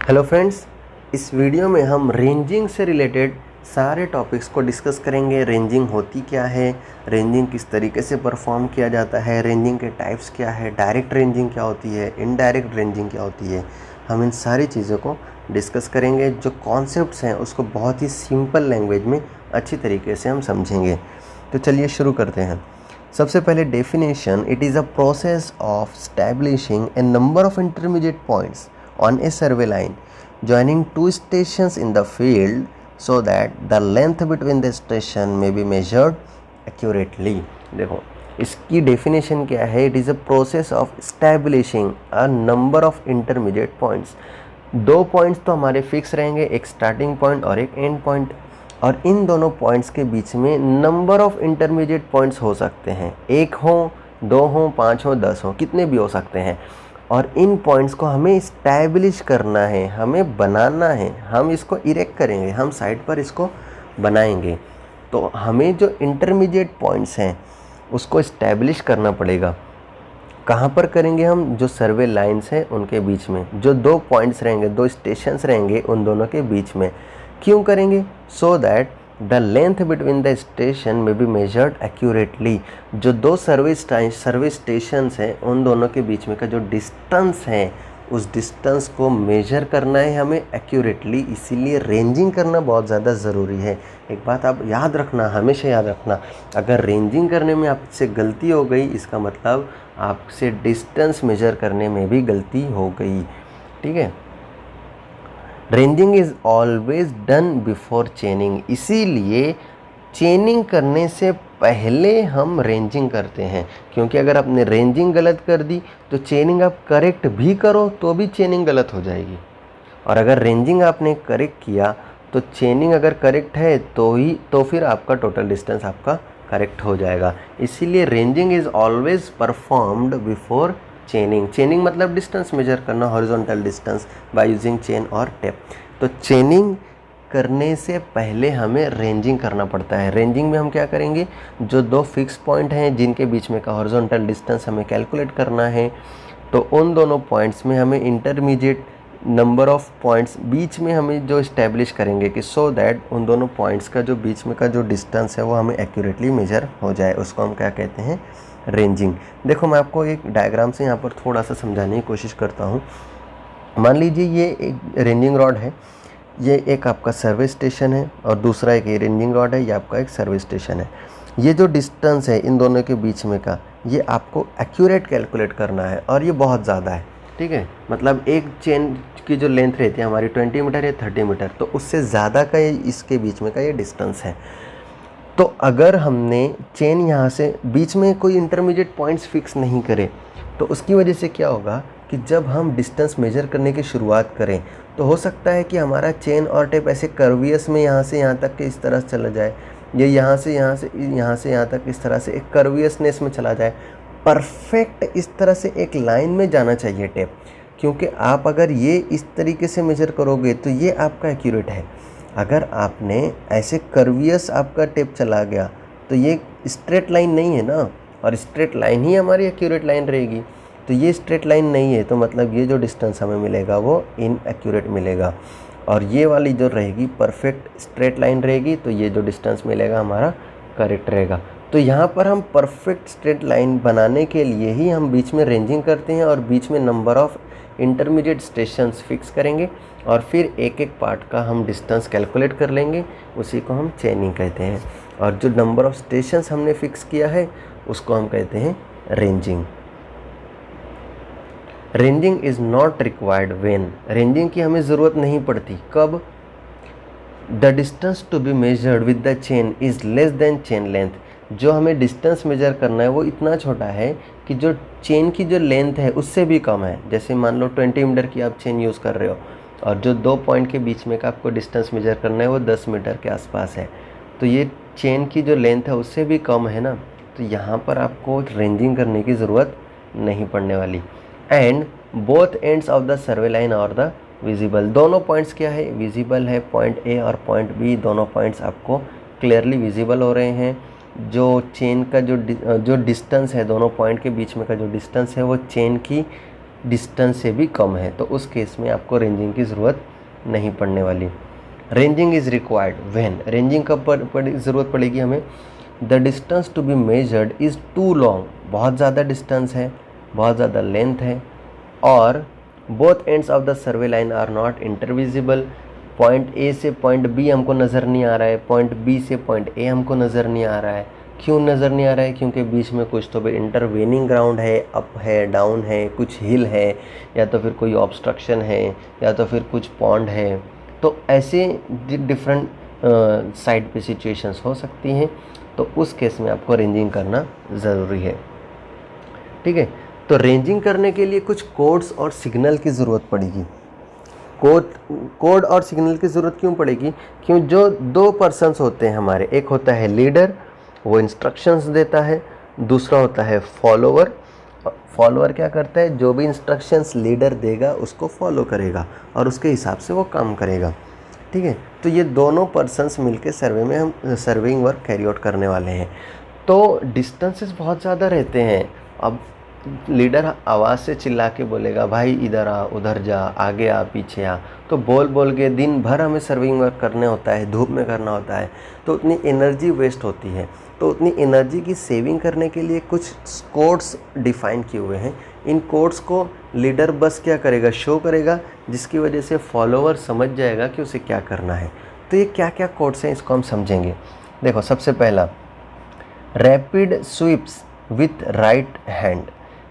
Hello friends, इस video में हम रेंजिंग से रिलेटेड सारे टॉपिक्स को डिस्कस करेंगे। रेंजिंग होती क्या है, रेंजिंग किस तरीके से परफॉर्म किया जाता है, रेंजिंग के टाइप्स क्या है, डायरेक्ट रेंजिंग क्या होती है, इनडायरेक्ट रेंजिंग क्या होती है। हम इन सारी चीज़ों को डिस्कस करेंगे। जो कॉन्सेप्ट्स हैं उसको बहुत ही सिंपल लैंग्वेज में अच्छी तरीके से हम समझेंगे। तो चलिए शुरू करते हैं। सबसे पहले definition, it is a process of establishing A number of intermediate points on a survey line joining two stations in the field so that the length between the station may be measured accurately। देखो इसकी definition क्या है। It is a process of establishing a number of intermediate points. दो points तो हमारे fix रहेंगे, एक starting point और एक एंड पॉइंट, और इन दोनों पॉइंट्स के बीच में नंबर ऑफ इंटरमीडिएट पॉइंट्स हो सकते हैं। एक हो, दो हो, पाँच हो, 10 हो, कितने भी हो सकते हैं। और इन पॉइंट्स को हमें इस्टेब्लिश करना है, हमें बनाना है। हम इसको इरेक्ट करेंगे, हम साइड पर इसको बनाएंगे। तो हमें जो इंटरमीडिएट पॉइंट्स हैं उसको इस्टेब्लिश करना पड़ेगा। कहाँ पर करेंगे हम? जो सर्वे लाइंस हैं उनके बीच में, जो दो पॉइंट्स रहेंगे, दो स्टेशंस रहेंगे, उन दोनों के बीच में। क्यों करेंगे? So that the length between the station में बी मेजर्ड एक्यूरेटली। जो दो सर्वे स्टेशंस हैं उन दोनों के बीच में का जो डिस्टेंस है, उस डिस्टेंस को मेजर करना है हमें एक्यूरेटली। इसीलिए रेंजिंग करना बहुत ज़्यादा ज़रूरी है। एक बात आप याद रखना, हमेशा याद रखना, अगर रेंजिंग करने में आपसे गलती हो गई, इसका मतलब आपसे डिस्टेंस मेजर करने में भी गलती हो गई। ठीक है। Ranging is always done before चेनिंग। इसीलिए चेनिंग करने से पहले हम रेंजिंग करते हैं, क्योंकि अगर आपने रेंजिंग गलत कर दी तो चेनिंग आप करेक्ट भी करो तो भी चेनिंग गलत हो जाएगी। और अगर रेंजिंग आपने करेक्ट किया तो चेनिंग अगर करेक्ट है तो फिर आपका टोटल डिस्टेंस आपका करेक्ट हो जाएगा। इसीलिए ranging is always performed before चेनिंग। चेनिंग मतलब डिस्टेंस मेजर करना, horizontal distance by using chain और टेप। तो चेनिंग करने से पहले हमें रेंजिंग करना पड़ता है। रेंजिंग में हम क्या करेंगे? जो दो फिक्स पॉइंट हैं जिनके बीच में का हॉरिजॉन्टल डिस्टेंस हमें कैलकुलेट करना है, तो उन दोनों पॉइंट्स में हमें इंटरमीडिएट नंबर ऑफ पॉइंट्स बीच में हमें जो इस्टेब्लिश करेंगे कि सो दैट उन दोनों पॉइंट्स का जो बीच में का जो डिस्टेंस है वो हमें एक्यूरेटली मेजर हो जाए, उसको हम क्या कहते हैं? रेंजिंग। देखो मैं आपको एक डायग्राम से यहाँ पर थोड़ा सा समझाने की कोशिश करता हूँ। मान लीजिए ये एक रेंजिंग रॉड है, ये एक आपका सर्वे स्टेशन है, और दूसरा एक ये रेंजिंग रॉड है, ये आपका एक सर्वे स्टेशन है। ये जो डिस्टेंस है इन दोनों के बीच में का, ये आपको एक्यूरेट कैलकुलेट करना है, और ये बहुत ज़्यादा है। ठीक है। मतलब एक चेन की जो लेंथ रहती है हमारी 20 मीटर या 30 मीटर, तो उससे ज़्यादा का ये इसके बीच में का ये डिस्टेंस है। तो अगर हमने चेन यहाँ से बीच में कोई इंटरमीडिएट पॉइंट्स फिक्स नहीं करे तो उसकी वजह से क्या होगा कि जब हम डिस्टेंस मेजर करने की शुरुआत करें तो हो सकता है कि हमारा चेन और टेप ऐसे कर्वियस में यहाँ से यहाँ तक के इस तरह से चला जाए, ये यहाँ से यहाँ तक इस तरह से एक कर्वियसनेस में चला जाए। परफेक्ट इस तरह से एक लाइन में जाना चाहिए टेप, क्योंकि आप अगर ये इस तरीके से मेजर करोगे तो ये आपका एक्यूरेट है। अगर आपने ऐसे कर्वियस आपका टेप चला गया तो ये स्ट्रेट लाइन नहीं है ना, और स्ट्रेट लाइन ही हमारी एक्यूरेट लाइन रहेगी। तो ये स्ट्रेट लाइन नहीं है, तो मतलब ये जो डिस्टेंस हमें मिलेगा वो इनएक्यूरेट मिलेगा, और ये वाली जो रहेगी परफेक्ट स्ट्रेट लाइन रहेगी, तो ये जो डिस्टेंस मिलेगा हमारा करेक्ट रहेगा। तो यहाँ पर हम परफेक्ट स्ट्रेट लाइन बनाने के लिए ही हम बीच में रेंजिंग करते हैं, और बीच में number of intermediate stations fix करेंगे, और फिर एक एक पार्ट का हम डिस्टेंस कैलकुलेट कर लेंगे, उसी को हम चेनिंग कहते हैं। और जो नंबर ऑफ़ स्टेशंस हमने फिक्स किया है उसको हम कहते हैं ranging. Ranging is not required when, ranging की हमें ज़रूरत नहीं पड़ती। कब? The distance to be measured with the chain is less than chain length. जो हमें डिस्टेंस मेजर करना है वो इतना छोटा है कि जो चेन की जो लेंथ है उससे भी कम है। जैसे मान लो 20 मीटर की आप चेन यूज़ कर रहे हो, और जो दो पॉइंट के बीच में का आपको डिस्टेंस मेजर करना है वो 10 मीटर के आसपास है, तो ये चेन की जो लेंथ है उससे भी कम है ना। तो यहाँ पर आपको रेंजिंग करने की ज़रूरत नहीं पड़ने वाली। And both ends of the survey line और द विजिबल, दोनों पॉइंट्स क्या है? विजिबल है। पॉइंट ए और पॉइंट बी दोनों पॉइंट्स आपको क्लियरली विजिबल हो रहे हैं। जो चेन का जो डिस्टेंस है, दोनों पॉइंट के बीच में का जो डिस्टेंस है वो चेन की डिस्टेंस से भी कम है, तो उस केस में आपको रेंजिंग की ज़रूरत नहीं पड़ने वाली। Ranging is required when, ranging कब ज़रूरत पड़ेगी हमें, the distance to be measured is too long, बहुत ज़्यादा डिस्टेंस है, बहुत ज़्यादा लेंथ है, और both ends of the survey line are not intervisible, point A से पॉइंट बी हमको नज़र नहीं आ रहा है, पॉइंट बी से पॉइंट ए हमको नज़र नहीं आ रहा है। क्यों नज़र नहीं आ रहा है? क्योंकि बीच में कुछ तो भी इंटरवेनिंग ग्राउंड है, अप है, डाउन है, कुछ हिल है, या तो फिर कोई ऑब्स्ट्रक्शन है, या तो फिर कुछ पॉन्ड है। तो ऐसे डिफरेंट साइड पे सिचुएशंस हो सकती हैं, तो उस केस में आपको रेंजिंग करना ज़रूरी है। ठीक है, तो रेंजिंग करने के लिए कुछ कोड्स और सिग्नल की ज़रूरत पड़ेगी। कोड और सिग्नल की ज़रूरत क्यों पड़ेगी? क्यों, जो दो पर्सन्स होते हैं हमारे, एक होता है लीडर, वो इंस्ट्रक्शंस देता है, दूसरा होता है फॉलोवर। फॉलोवर क्या करता है? जो भी इंस्ट्रक्शंस लीडर देगा उसको फॉलो करेगा और उसके हिसाब से वो काम करेगा। ठीक है, तो ये दोनों पर्सन्स मिलके सर्वे में हम सर्विंग वर्क कैरी आउट करने वाले हैं। तो डिस्टेंसेस बहुत ज़्यादा रहते हैं। अब लीडर आवाज़ से चिल्ला के बोलेगा, भाई इधर आ, उधर जा, आगे आ, पीछे आ, तो बोल बोल के दिन भर हमें सर्विंग वर्क करने होता है, धूप में करना होता है, तो उतनी एनर्जी वेस्ट होती है। तो उतनी एनर्जी की सेविंग करने के लिए कुछ कोड्स डिफ़ाइन किए हुए हैं। इन कोड्स को लीडर बस क्या करेगा, शो करेगा, जिसकी वजह से फॉलोवर समझ जाएगा कि उसे क्या करना है। तो ये क्या क्या कोड्स हैं, इसको हम समझेंगे। देखो, सबसे पहला, rapid sweeps with right hand.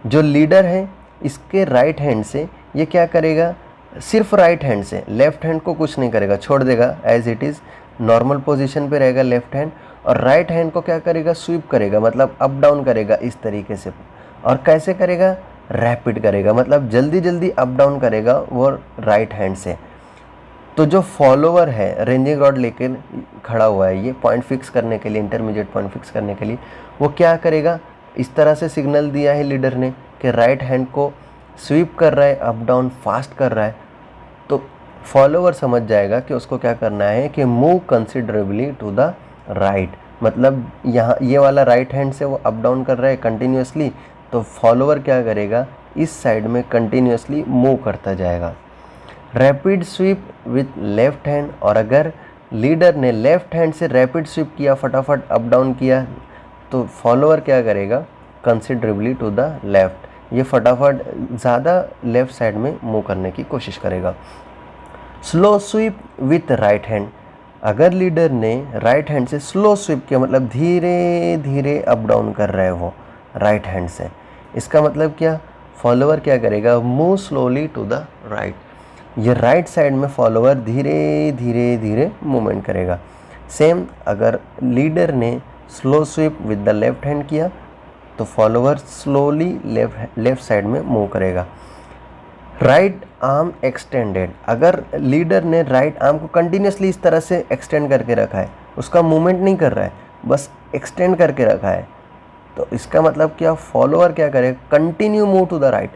जो लीडर है इसके राइट हैंड से ये क्या करेगा, सिर्फ राइट हैंड से, लेफ्ट हैंड को कुछ नहीं करेगा, छोड़ देगा, as it is normal position पे रहेगा लेफ्ट हैंड, और राइट हैंड को क्या करेगा, स्वीप करेगा, मतलब अप डाउन करेगा इस तरीके से। और कैसे करेगा? रैपिड करेगा, मतलब जल्दी जल्दी अप डाउन करेगा वो राइट हैंड से। तो जो फॉलोवर है, रेंजिंग रॉड लेकर खड़ा हुआ है, ये पॉइंट फिक्स करने के लिए, इंटरमीडिएट पॉइंट फिक्स करने के लिए वो क्या करेगा, इस तरह से सिग्नल दिया है लीडर ने कि राइट हैंड को स्वीप कर रहा है, अप डाउन फास्ट कर रहा है, तो फॉलोवर समझ जाएगा कि उसको क्या करना है कि move considerably to the right, मतलब यहाँ ये वाला राइट हैंड से वो अप डाउन कर रहा है कंटिन्यूसली, तो फॉलोवर क्या करेगा, इस साइड में कंटिन्यूसली मूव करता जाएगा। Rapid sweep with left hand, और अगर लीडर ने लेफ्ट हैंड से रैपिड स्वीप किया, फटाफट अप डाउन किया, तो फॉलोवर क्या करेगा, कंसिडरेबली टू द लेफ्ट, ये फटाफट ज़्यादा लेफ़्ट साइड में मूव करने की कोशिश करेगा। Slow sweep with right hand, अगर लीडर ने राइट हैंड से स्लो स्वीप किया, मतलब धीरे धीरे अप डाउन कर रहा है वो राइट हैंड से, इसका मतलब क्या, फॉलोवर क्या करेगा, move slowly to the right, ये राइट साइड में फॉलोवर धीरे धीरे धीरे मूवमेंट करेगा। सेम अगर लीडर ने slow sweep with the left hand किया, तो फॉलोवर स्लोली लेफ्ट साइड में मूव करेगा। राइट आर्म एक्सटेंडेड, अगर लीडर ने राइट आर्म को कंटिन्यूसली इस तरह से एक्सटेंड करके रखा है, उसका मूवमेंट नहीं कर रहा है, बस एक्सटेंड करके रखा है, तो इसका मतलब क्या, फॉलोवर क्या करेगा, continue move to the right,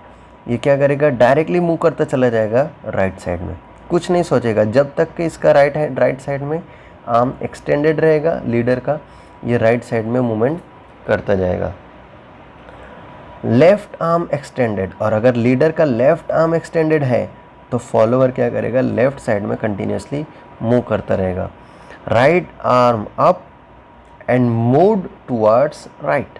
ये क्या करेगा, डायरेक्टली मूव करता चला जाएगा राइट साइड में, कुछ नहीं सोचेगा, जब तक कि इसका राइट साइड में आर्म एक्सटेंडेड रहेगा लीडर का, ये राइट साइड में मूवमेंट करता जाएगा। लेफ्ट आर्म एक्सटेंडेड, और अगर लीडर का लेफ्ट आर्म एक्सटेंडेड है तो फॉलोवर क्या करेगा, लेफ्ट साइड में कंटिन्यूसली मूव करता रहेगा। Right arm up and move towards right,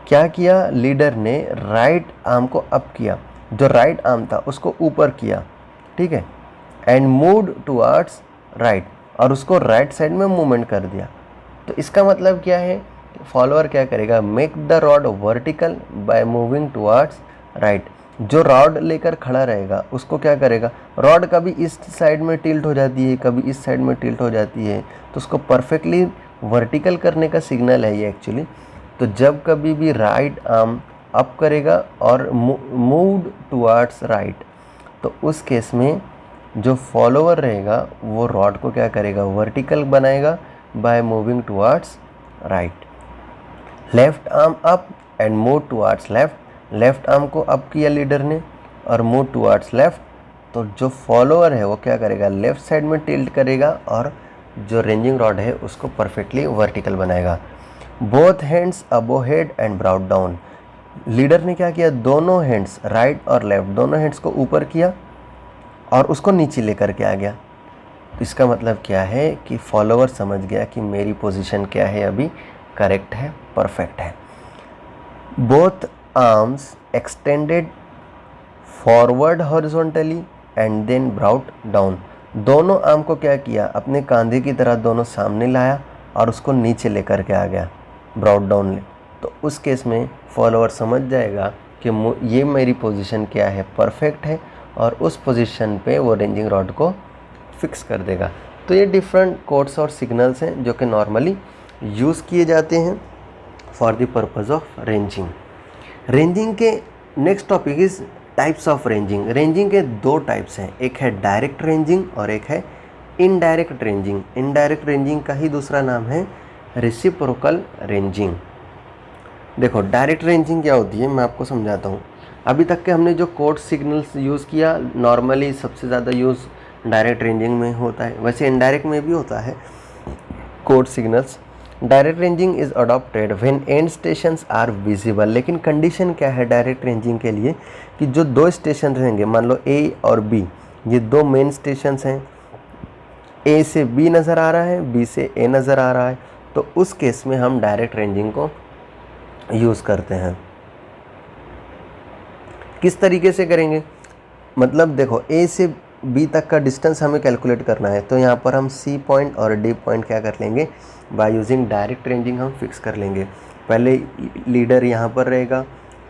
क्या किया लीडर ने, राइट आर्म को अप किया, जो राइट आर्म था उसको ऊपर किया, ठीक है, एंड मूव टुवर्ड्स राइट, और उसको राइट साइड में मूवमेंट कर दिया। तो इसका मतलब क्या है, फॉलोअर क्या करेगा, make the rod vertical by moving towards right, जो रॉड लेकर खड़ा रहेगा उसको क्या करेगा, रॉड कभी इस साइड में टिल्ट हो जाती है, कभी इस साइड में टिल्ट हो जाती है, तो उसको परफेक्टली वर्टिकल करने का सिग्नल है ये एक्चुअली। तो जब कभी भी राइट आर्म अप करेगा और मूव टुवर्ड्स राइट, तो उस केस में जो फॉलोवर रहेगा वो रॉड को क्या करेगा, वर्टिकल बनाएगा by moving towards right. Left arm up and move towards left, left arm को अप किया लीडर ने और मूव टुवर्ड्स लेफ्ट, तो जो फॉलोअर है वो क्या करेगा, लेफ्ट साइड में टिल्ट करेगा और जो रेंजिंग रॉड है उसको परफेक्टली वर्टिकल बनाएगा। Both hands above head and brought down, leader ने क्या किया, दोनों हैंड्स राइट और लेफ्ट दोनों हैंड्स को ऊपर किया और उसको नीचे लेकर के आ गया। तो इसका मतलब क्या है कि फॉलोवर समझ गया कि मेरी पोजीशन क्या है, अभी करेक्ट है, परफेक्ट है। Both arms extended forward horizontally and then brought down. दोनों आर्म को क्या किया, अपने कंधे की तरह दोनों सामने लाया और उसको नीचे लेकर के आ गया, ब्राउट डाउन ले। तो उस केस में फॉलोवर समझ जाएगा कि ये मेरी पोजीशन क्या है, परफेक्ट है, और उस पोजीशन पे वो रेंजिंग रॉड को फिक्स कर देगा। तो ये डिफरेंट कोड्स और सिग्नल्स हैं जो कि नॉर्मली यूज़ किए जाते हैं for the purpose of ranging. Ranging के next topic is types of ranging. Ranging के दो टाइप्स हैं, एक है डायरेक्ट रेंजिंग और एक है इनडायरेक्ट रेंजिंग। इनडायरेक्ट रेंजिंग का ही दूसरा नाम है रेसिप्रोकल रेंजिंग। देखो डायरेक्ट रेंजिंग क्या होती है, मैं आपको समझाता हूँ। अभी तक के हमने जो कोड सिग्नल्स यूज़ किया, नॉर्मली सबसे ज़्यादा यूज़ डायरेक्ट रेंजिंग में होता है, वैसे इनडायरेक्ट में भी होता है code signals. Direct ranging is adopted when end stations are visible. लेकिन कंडीशन क्या है डायरेक्ट रेंजिंग के लिए, कि जो दो स्टेशन रहेंगे, मान लो ए और बी, ये दो मेन स्टेशंस हैं, ए से बी नज़र आ रहा है, बी से ए नज़र आ रहा है, तो उस केस में हम डायरेक्ट रेंजिंग को यूज़ करते हैं। किस तरीके से करेंगे, मतलब देखो ए से बी तक का डिस्टेंस हमें कैलकुलेट करना है, तो यहाँ पर हम सी पॉइंट और डी पॉइंट क्या कर लेंगे, बाय यूजिंग डायरेक्ट रेंजिंग हम फिक्स कर लेंगे। पहले लीडर यहाँ पर रहेगा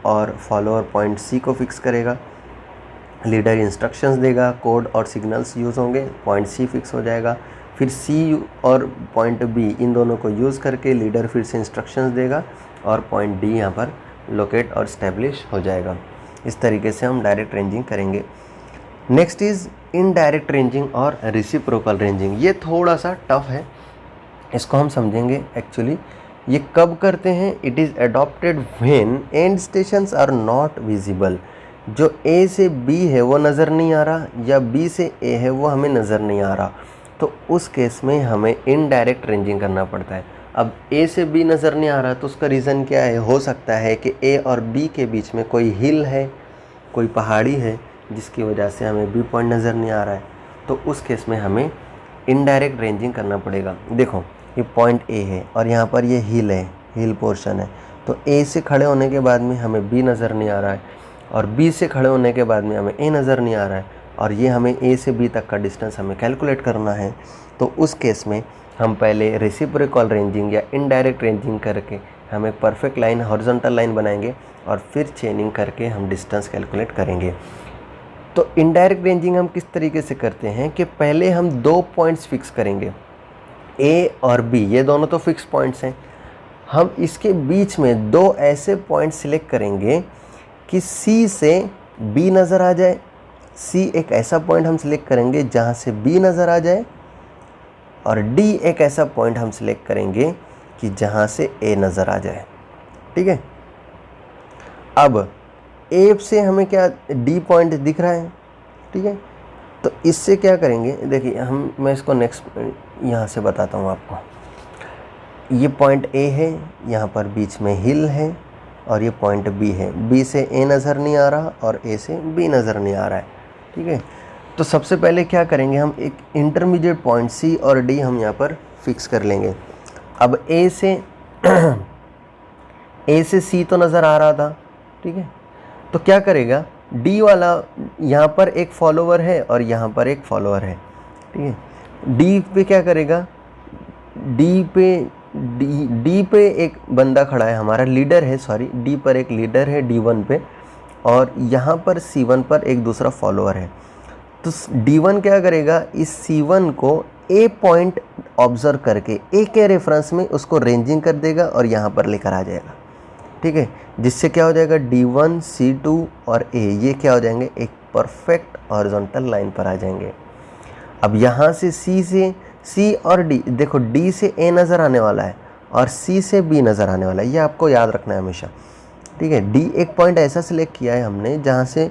और फॉलोअर पॉइंट सी को फिक्स करेगा। लीडर इंस्ट्रक्शंस देगा, कोड और सिग्नल्स यूज़ होंगे, पॉइंट सी फिक्स हो जाएगा। फिर सी और पॉइंट बी इन दोनों को यूज़ करके लीडर फिर से इंस्ट्रक्शंस देगा और पॉइंट डी यहाँ पर लोकेट और इस्टेब्लिश हो जाएगा। इस तरीके से हम डायरेक्ट रेंजिंग करेंगे। नेक्स्ट इज़ इनडायरेक्ट रेंजिंग और रेसिप्रोकल रेंजिंग। ये थोड़ा सा टफ है, इसको हम समझेंगे एक्चुअली। ये कब करते हैं, it is adopted when end stations are not visible. जो ए से बी है वो नज़र नहीं आ रहा, या बी से ए है वो हमें नज़र नहीं आ रहा, तो उस केस में हमें इनडायरेक्ट रेंजिंग करना पड़ता है। अब ए से बी नज़र नहीं आ रहा, तो उसका रीज़न क्या है, हो सकता है कि ए और बी के बीच में कोई हिल है, कोई पहाड़ी है, जिसकी वजह से हमें बी पॉइंट नज़र नहीं आ रहा है, तो उस केस में हमें इनडायरेक्ट रेंजिंग करना पड़ेगा। देखो ये पॉइंट ए है और यहाँ पर ये हिल है, हिल पोर्शन है, तो ए से खड़े होने के बाद में हमें बी नज़र नहीं आ रहा है, और बी से खड़े होने के बाद में हमें ए नज़र नहीं आ रहा है, और ये हमें ए से बी तक का डिस्टेंस हमें कैलकुलेट करना है। तो उस केस में हम पहले रेसिप्रोकल रेंजिंग या इनडायरेक्ट रेंजिंग करके हम एक परफेक्ट लाइन, हॉरिजॉन्टल लाइन बनाएंगे, और फिर चेनिंग करके हम डिस्टेंस कैलकुलेट करेंगे। तो इनडायरेक्ट रेंजिंग हम किस तरीके से करते हैं कि पहले हम दो पॉइंट्स फिक्स करेंगे, ए और बी, ये दोनों तो फिक्स पॉइंट्स हैं। हम इसके बीच में दो ऐसे पॉइंट्स सिलेक्ट करेंगे कि सी से बी नज़र आ जाए। सी एक ऐसा पॉइंट हम सिलेक्ट करेंगे जहाँ से बी नज़र आ जाए, और डी एक ऐसा पॉइंट हम सिलेक्ट करेंगे कि जहाँ से ए नज़र आ जाए। ठीक है, अब ए से हमें क्या डी पॉइंट दिख रहा है, ठीक है, तो इससे क्या करेंगे, देखिए मैं इसको नेक्स्ट यहाँ से बताता हूँ आपको। ये पॉइंट ए है, यहाँ पर बीच में हिल है, और ये पॉइंट बी है। बी से ए नज़र नहीं आ रहा और ए से बी नज़र नहीं आ रहा है, ठीक है। तो सबसे पहले क्या करेंगे, हम एक इंटरमीडिएट पॉइंट सी और डी हम यहाँ पर फिक्स कर लेंगे। अब ए से सी तो नज़र आ रहा था, ठीक है, तो क्या करेगा, डी वाला यहाँ पर एक फॉलोवर है और यहाँ पर एक फॉलोवर है, ठीक है। डी पे क्या करेगा, डी पे एक बंदा खड़ा है, हमारा लीडर है, सॉरी डी पर एक लीडर है D1 पे, और यहाँ पर C1 पर एक दूसरा फॉलोअर है। तो D1 क्या करेगा, इस C1 को ए पॉइंट ऑब्जर्व करके ए के रेफरेंस में उसको रेंजिंग कर देगा और यहाँ पर लेकर आ जाएगा, ठीक है, जिससे क्या हो जाएगा, D1, C2 और A ये क्या हो जाएंगे, एक परफेक्ट हॉरिजॉन्टल लाइन पर आ जाएंगे। अब यहाँ से C और D, देखो D से A नज़र आने वाला है और C से B नज़र आने वाला है, ये आपको याद रखना है हमेशा, ठीक है। D एक पॉइंट ऐसा सिलेक्ट किया है हमने जहाँ से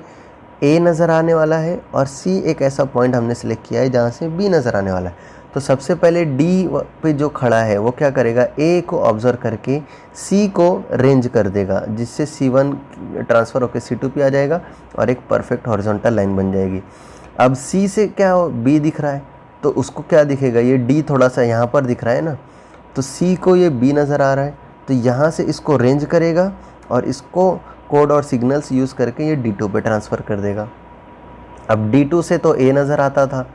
A नज़र आने वाला है, और C एक ऐसा पॉइंट हमने सिलेक्ट किया है जहाँ से B नज़र आने वाला है। तो सबसे पहले डी पे जो खड़ा है वो क्या करेगा, ए को ऑब्जर्व करके सी को रेंज कर देगा, जिससे C1 ट्रांसफ़र होकर C2 पे आ जाएगा और एक परफेक्ट हॉरिजॉन्टल लाइन बन जाएगी। अब सी से क्या बी दिख रहा है, तो उसको क्या दिखेगा, ये डी थोड़ा सा यहाँ पर दिख रहा है ना, तो सी को ये बी नज़र आ रहा है, तो यहाँ से इसको रेंज करेगा और इसको कोड और सिग्नल्स यूज़ करके ये D2 पे ट्रांसफ़र कर देगा। अब D2 से तो ए नज़र आता था,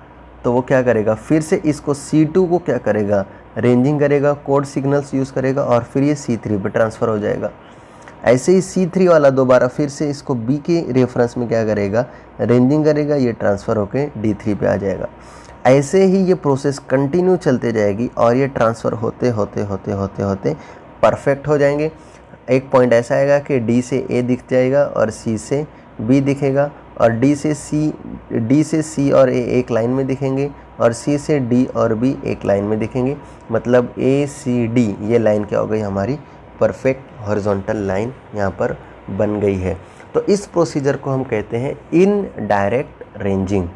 तो वो क्या करेगा, फिर से इसको C2 को क्या करेगा, रेंजिंग करेगा, कोड सिग्नल्स यूज़ करेगा और फिर ये C3 पे ट्रांसफ़र हो जाएगा। ऐसे ही C3 वाला दोबारा फिर से इसको B के रेफरेंस में क्या करेगा, रेंजिंग करेगा, ये ट्रांसफ़र होके D3 पे आ जाएगा। ऐसे ही ये प्रोसेस कंटिन्यू चलते जाएगी और ये ट्रांसफ़र होते होते होते होते होते परफेक्ट हो जाएंगे। एक पॉइंट ऐसा आएगा कि D से A दिख जाएगा और C से B दिखेगा और D से C और A एक लाइन में दिखेंगे और C से D और B एक लाइन में दिखेंगे। मतलब ACD ये लाइन क्या हो गई, हमारी परफेक्ट हॉरिजॉन्टल लाइन यहाँ पर बन गई है। तो इस प्रोसीजर को हम कहते हैं इनडायरेक्ट रेंजिंग।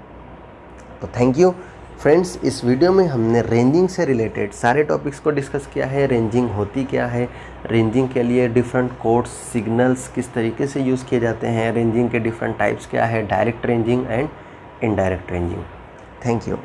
तो थैंक यू फ्रेंड्स, इस वीडियो में हमने रेंजिंग से रिलेटेड सारे टॉपिक्स को डिस्कस किया है। रेंजिंग होती क्या है, रेंजिंग के लिए डिफरेंट कोड्स सिग्नल्स किस तरीके से यूज़ किए जाते हैं, रेंजिंग के डिफरेंट टाइप्स क्या है, direct ranging and indirect ranging. Thank you.